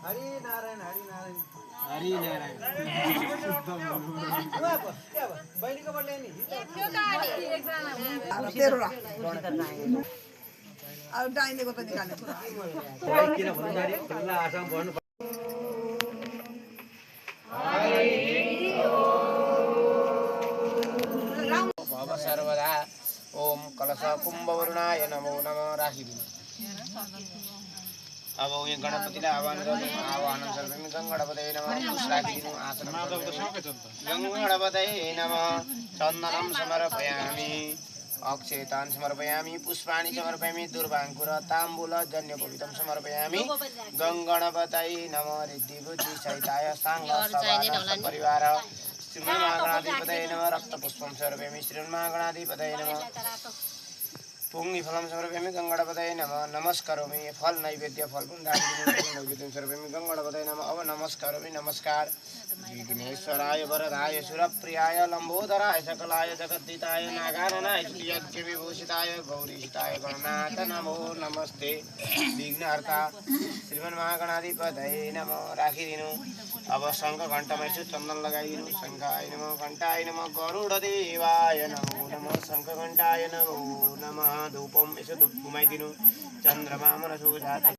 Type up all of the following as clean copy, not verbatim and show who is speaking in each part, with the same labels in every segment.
Speaker 1: हरि नारायण हरि नारायण
Speaker 2: हरि नारायण
Speaker 1: बहिनीको बर्थडे नि
Speaker 3: अब डाइनेको त निकाल्नु
Speaker 1: किन भन्दाखेरि खुल्ला आशामा बढ्नु
Speaker 2: भव सर्वदा ओम कलश कुम्भवरुणाय नमो नमः राखिदिनु। अब उयो गणपतिलाई आह्वान गर्नु आह्वान सर्वमी गणपतये नमः राखिदिनु आसन गणपतये नमः चन्दनं समर्पयामि अक्षेतान् समर्पयामि पुष्पाणि समर्पयामि दुर्वाङ्कुर ताम्बूल जन्यपवित्रं समर्पयामि गणपतये नमः रिद्धिबुद्धि सहिताय साङ्ग परिवार श्रीमन्महागणाधिपतये नमः रक्तपुष्पं समर्पयामि श्रीमन्महागणाधिपतये नमः पुण्यफलं समर्पयामि गणपतये नमः नमस्करोमि फल नैवेद्य फल पुण्यदान समर्पयामि गणपतये नमः अब नमस्करोमि नमस्कार विघ्नेश्वराय वरदाय सुरप्रियाय लम्बोदराय सकलाय जगद्दिताय नागाननाय यज्ञविभूषिताय गौरीशिताय गणनाथ नमो नमस्ते विघ्नहर्ता श्रीमन्महागणाधिपतये नमः राखिदिनु। अब शङ्ख घण्टामा यसो चन्दन लगाइदिनु शङ्खाय नमः घण्टाय नमः गरुडदेवाय नमो नमः शङ्ख घण्टाय नमो नमः धूपम यसो धूप घुमाइदिनु चन्द्रमा मनसो जाति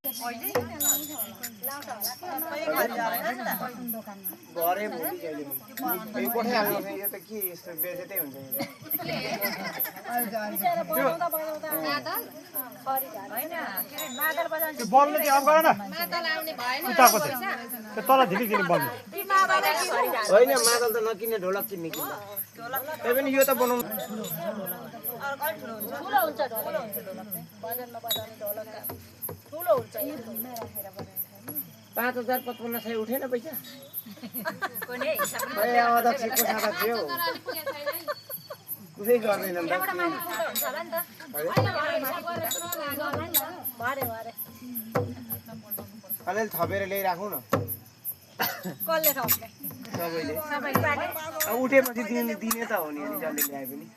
Speaker 2: घरै भोलि जहिले पनि कोठै हाल्नु यो त के यस्तो बेजेतै हुन्छ
Speaker 4: बल्नु चाहिँ अब गर न उताको चाहिँ त्यो तल झिली झिली बल्नु
Speaker 2: होइन मादल त नकिन्ने ढोलक किन्ने कि त्यही पनि यो त बनाउनु 5,055 उठेन पैसा अध्यक्षको खाता थियो कुनै गर्दैनन् अलिअलि थपेर ल्याइराखौँ न सबैले उठेपछि दिने त हो नि अनि जसले ल्याए पनि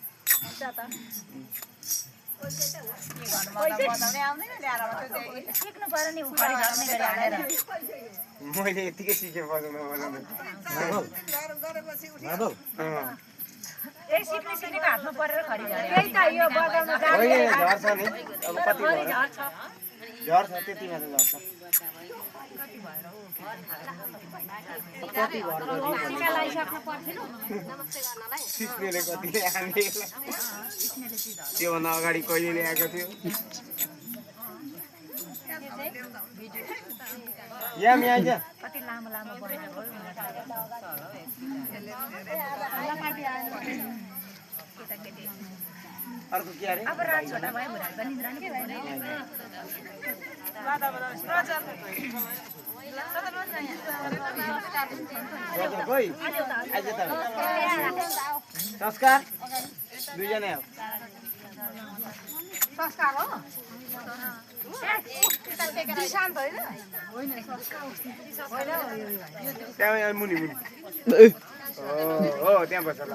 Speaker 2: मैले यतिकै सिकेँ बजाउन झर्छ नि अब कति झर्छ त्यतिमा त झर्छ कति सिक्नेले कतिले हाने त्योभन्दा अगाडि कहिले ल्याएको थियो यहाँ आइज अर्को के अरे संस्कार दुईजना हो
Speaker 3: संस्कार हो
Speaker 2: त्यहाँ मुनि मुनि हो त्यहाँ बस्छ ल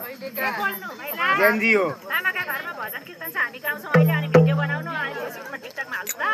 Speaker 2: जेन्जी हो
Speaker 5: आमाका घरमा भजन कीर्तन छ हामी गाउँछौँ अहिले अनि भिडियो बनाउनु अनि फेसबुकमा टिकटकमा हाल्नु ल